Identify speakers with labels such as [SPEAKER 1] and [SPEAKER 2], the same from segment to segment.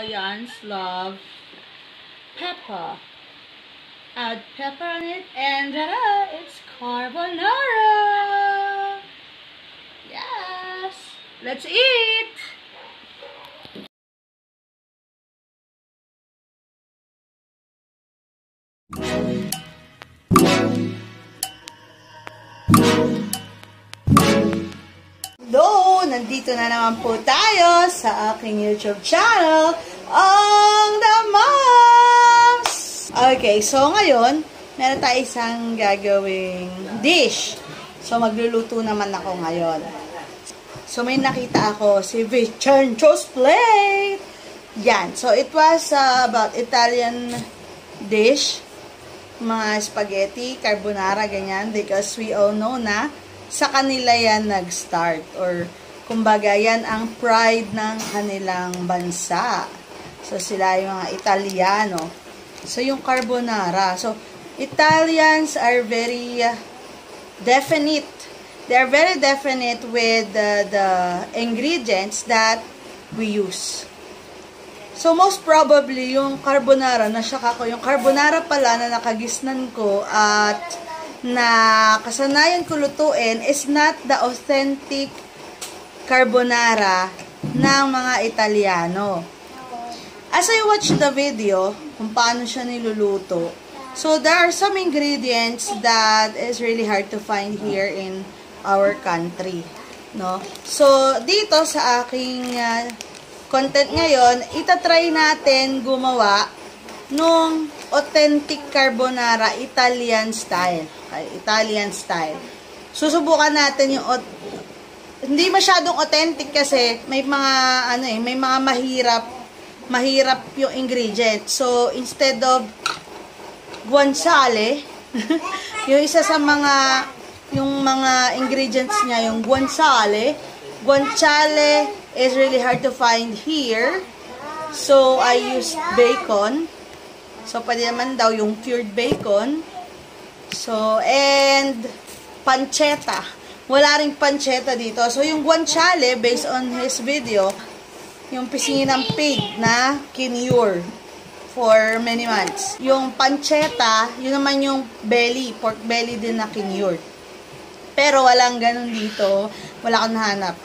[SPEAKER 1] Italians love pepper. Add pepper on it and ta-da! It's carbonara! Yes! Let's eat! Hello! Nandito na naman po tayo sa aking YouTube channel, Ang The Moms! Okay, so ngayon, meron tayo isang gagawing dish. So, magluluto naman ako ngayon. So, may nakita ako si Vincenzo's Plate. Yan. So, it was about Italian dish. Mga spaghetti, carbonara, ganyan. Because we all know na sa kanila yan nag-start. Or, kumbaga, yan ang pride ng kanilang bansa. So, sila yung mga Italiano. So, yung carbonara. So, Italians are very definite. They are very definite with the ingredients that we use. So, most probably, yung carbonara, nasyak ako, yung carbonara pala na nakagisnan ko at na kasanayan ko lutuin is not the authentic carbonara ng mga Italiano. As I watched the video, kung paano siya niluluto, so there are some ingredients that is really hard to find here in our country. No? So, dito sa aking content ngayon, itatry natin gumawa nung authentic carbonara Italian style. Okay, Italian style. Susubukan natin yung hindi masyadong authentic kasi may mga may mga mahirap yung ingredients. So instead of guanciale, yung isa sa mga ingredients niya yung guanciale is really hard to find here. So I used bacon. So, pwede naman daw yung cured bacon. So, and pancetta. Wala ring pancetta dito. So, yung guanciale, based on his video, yung pisingin ng pig na kinure for many months. Yung pancetta, yun naman yung belly, pork belly din na kinure. Pero walang ganun dito. Wala akong nahanap.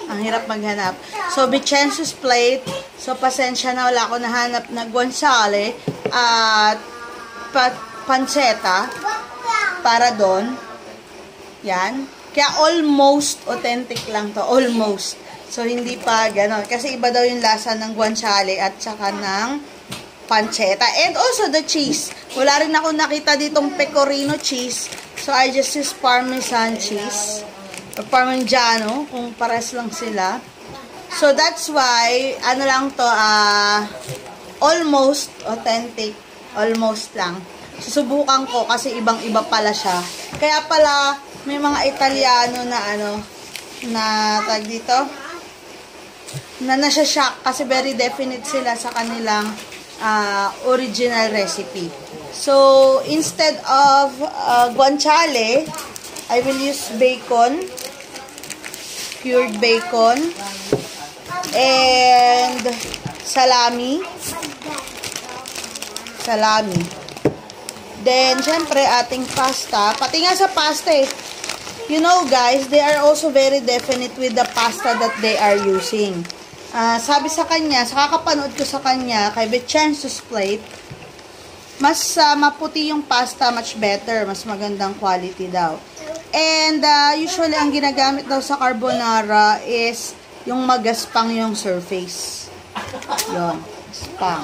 [SPEAKER 1] Ang hirap maghanap. So, Vincenzo's Plate. So, pasensya na wala akong nahanap na guanciale at pancetta para doon. Yan. Kaya almost authentic lang to. Almost. So, hindi pa gano'n. Kasi iba daw yung lasa ng guanciale at saka ng pancetta. And also the cheese. Wala rin ako nakita ditong pecorino cheese. So, I just use Parmesan cheese. O Parmigiano, kung pares lang sila. So, that's why, ano lang to, almost authentic. Almost lang. Susubukan ko kasi ibang-iba pala siya. Kaya pala, may mga Italiano na na tag dito, na nasya-shock kasi very definite sila sa kanilang original recipe. So, instead of guanciale, I will use bacon, cured bacon, and salami. Then, syempre, ating pasta. Pati nga sa pasta you know guys, they are also very definite with the pasta that they are using. Sabi sa kanya, sa kakapanood ko sa kanya, kay Vincenzo's Plate, mas maputi yung pasta, much better, mas magandang quality daw. And usually, ang ginagamit daw sa carbonara is yung magaspang yung surface. Yun, spang.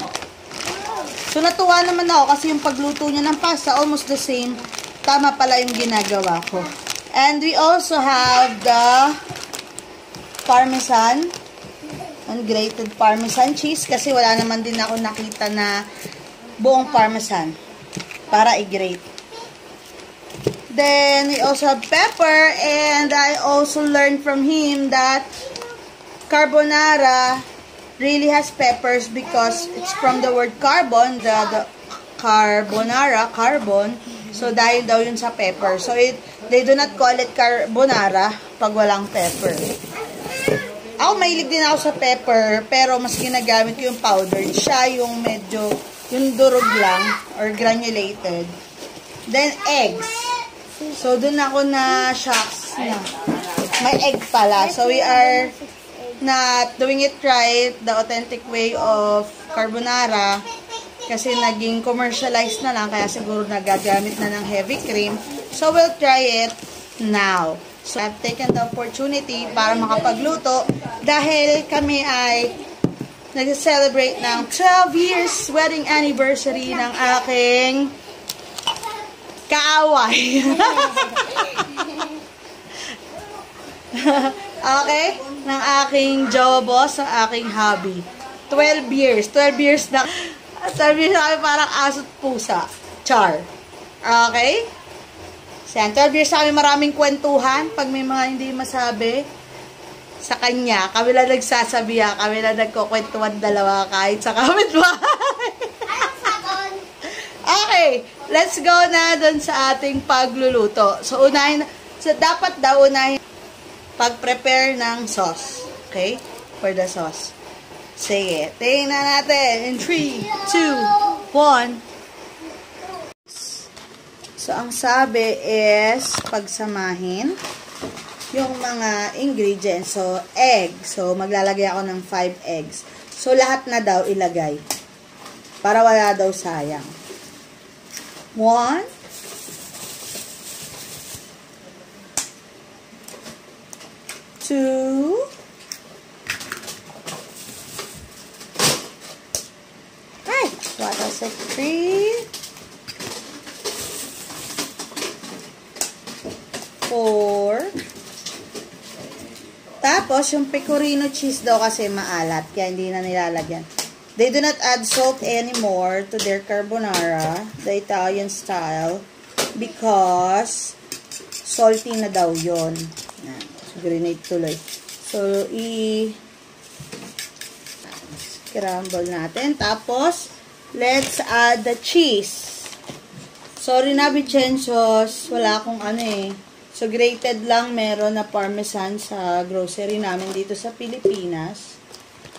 [SPEAKER 1] So, natuwa naman ako kasi yung pagluto niya ng pasta, almost the same. Tama pala yung ginagawa ko. And we also have the Parmesan, ungrated Parmesan cheese kasi wala naman din ako nakita na buong Parmesan para i-grate. Then, we also have pepper, and I also learned from him that carbonara really has peppers because it's from the word carbon, the carbonara, carbon. So, dahil daw yun sa pepper. So, they do not call it carbonara pag walang pepper. Ako, mahilig din ako sa pepper, pero mas ginagamit ko yung powdered. Siya yung medyo, yung durog lang, or granulated. Then, eggs. So, dun ako na shocks na. May egg pala. So, we are not doing it right, the authentic way of carbonara. Kasi naging commercialized na lang, kaya siguro nagagamit na ng heavy cream. So, we'll try it now. So, I've taken the opportunity para makapagluto dahil kami ay nag-celebrate ng 12 years wedding anniversary ng aking kaaway. Okay? Ng aking jowa boss, ng aking hobby. 12 years. 12 years na. 12 years na kami parang aso't pusa. Char. Okay? Siyan, 12 years kami maraming kwentuhan. Pag may mga hindi masabi sa kanya, kami lang nagsasabihan, kami lang nagkukwentuhan dalawa kahit sa kapitbahay. Okay, let's go na dun sa ating pagluluto. So, dapat daw unahin pag-prepare ng sauce. Okay? For the sauce. Sige, tingnan natin. In 3, 2, 1. So, ang sabi is pagsamahin yung mga ingredients. So, egg. So, maglalagay ako ng 5 eggs. So, lahat na daw ilagay. Para wala daw sayang. 1. 2. Ay! What was it? 3. 4. Tapos, yung pecorino cheese daw kasi maalat, kaya hindi na nilalagyan. They do not add salt anymore to their carbonara, the Italian style, because salty na daw yun. Grenade tuloy. So, scramble natin. Tapos, let's add the cheese. Sorry na, Vicensos. Wala akong ano eh. So, grated lang meron na parmesan sa grocery namin dito sa Pilipinas.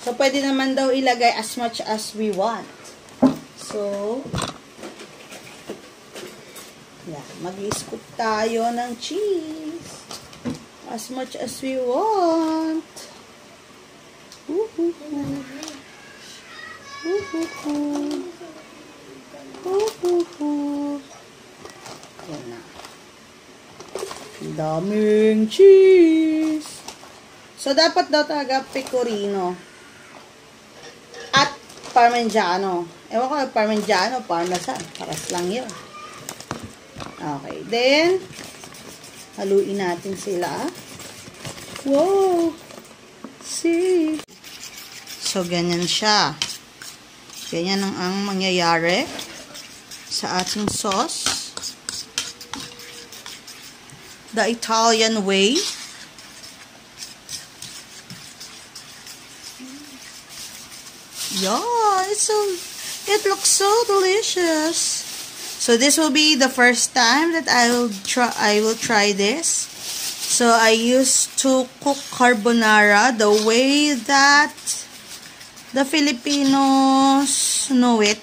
[SPEAKER 1] So, pwede naman daw ilagay as much as we want. So, yeah, mag-scoop tayo ng cheese. As much as we want. Yan na. Daming cheese. So, dapat daw talaga pecorino. At parmigiano. Ewan ko, parmigiano, parmesan. Paras lang yun. Okay. Then, haluin natin sila. Wow! See? So, ganyan siya. Ganyan ang mangyayari sa ating sauce. The Italian way. Yeah, it looks so delicious. So this will be the first time that I will try this. So I used to cook carbonara the way that the Filipinos know it.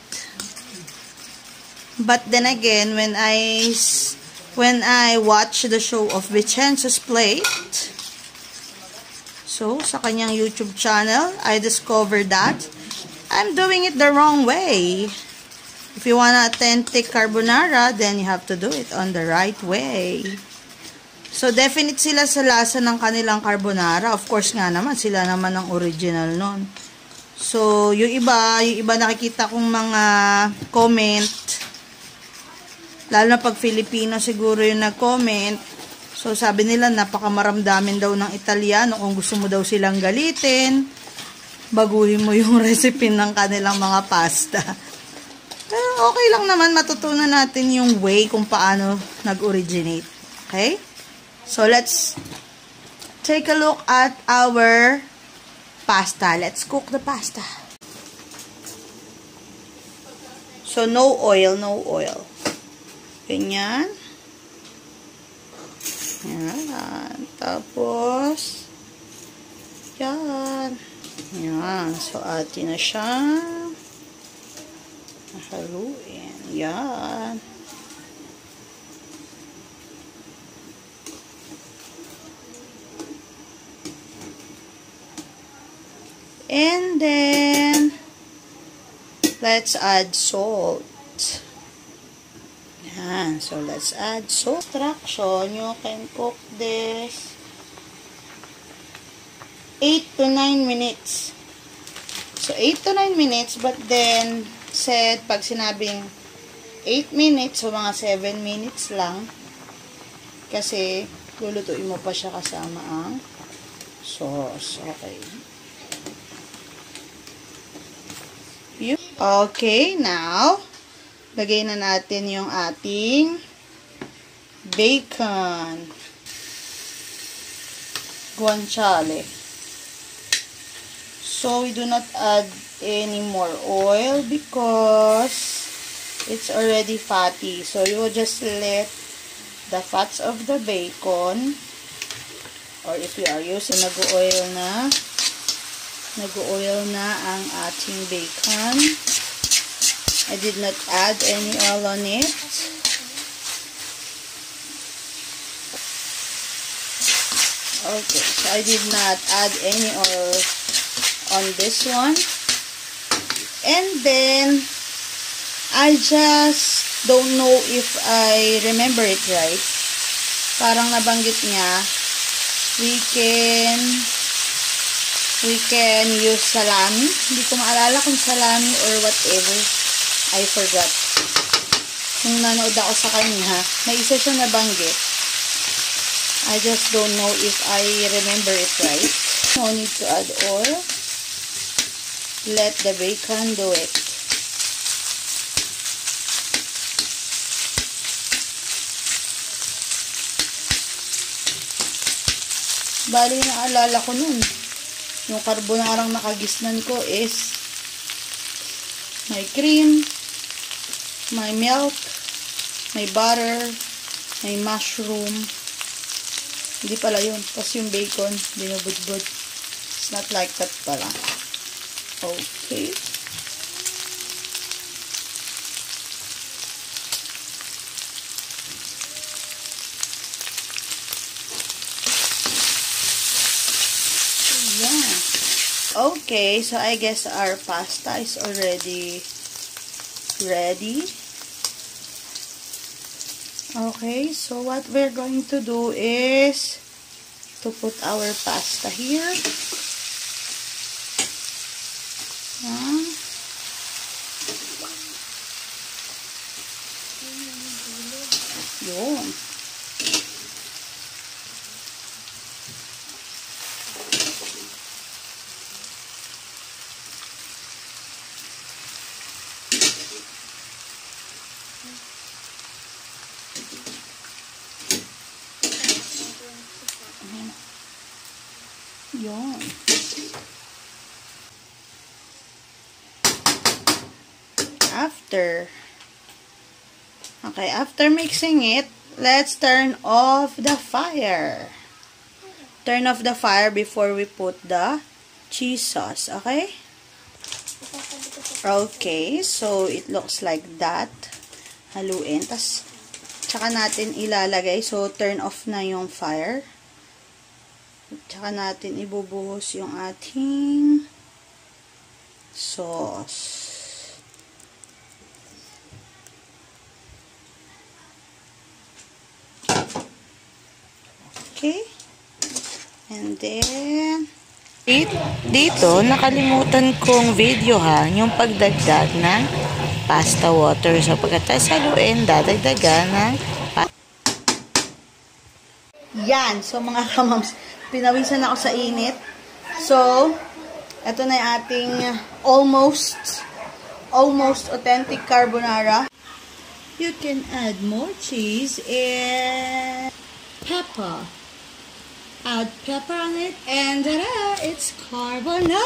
[SPEAKER 1] But then again, when I watch the show of Vicenzo's Plate, so sa kanyang YouTube channel, I discovered that I'm doing it the wrong way. If you want authentic carbonara, then you have to do it on the right way. So, definite sila sa lasa ng kanilang carbonara. Of course nga naman, sila naman ang original nun. So, yung iba nakikita kong mga comment, lalo na pag Filipino siguro yung nag-comment. So, sabi nila, napakamaramdamin daw ng Italiano. Kung gusto mo daw silang galitin, baguhin mo yung recipe ng kanilang mga pasta. Pero okay lang naman, matutunan natin yung way kung paano nag-originate. Okay? So, let's take a look at our pasta. Let's cook the pasta. So, no oil, no oil. Ganyan. Yan. Tapos, Yan. Yan. So, atin na siya. Haluin. Yan. And then, let's add salt. Yan. So, let's add salt. Instruction, you can cook this 8 to 9 minutes. So, 8 to 9 minutes, but then, said, pag sinabing 8 minutes, so mga 7 minutes lang. Kasi, lulutuin mo pa siya kasama ang sauce. Okay. Okay, now, lagay na natin yung ating bacon. Guanciale. So, we do not add any more oil because it's already fatty. So, you will just let the fats of the bacon, or if you are using nag-oil na ang ating bacon. I did not add any oil on it. Okay, so I did not add any oil on this one. And then, I just don't know if I remember it right. Parang nabanggit niya, we can use salami. Hindi ko maalala kung salami or whatever. I forgot. Nung nanood ako sa kanya, may isa siya nabanggit. I just don't know if I remember it right. No need to add oil. Let the bacon do it. Bali, naalala ko nun. Yung carbonarang nakagisnan ko is may cream, may milk, may butter, may mushroom. Hindi pala yun. Tapos yung bacon, binubudbud. It's not like that pala. Okay. Yeah. Okay, so I guess our pasta is already ready. Okay, so what we're going to do is to put our pasta here. Yun. Yun. After mixing it, let's turn off the fire. Turn off the fire before we put the cheese sauce, okay? Okay, so it looks like that. Haluin. Tas, tsaka natin ilalagay. So, turn off na yung fire. Tsaka natin ibubuhos yung ating sauce. Okay. And then, dito, nakalimutan kong videohan yung pagdagdag ng pasta water. So, pagkatapos haluin, dadagdagan ng yan. So, mga kamams, pinawisan ako sa init. So, ito na yung ating almost authentic carbonara. You can add more cheese and pepper. Add pepper on it, and ta-da! It's carbonara!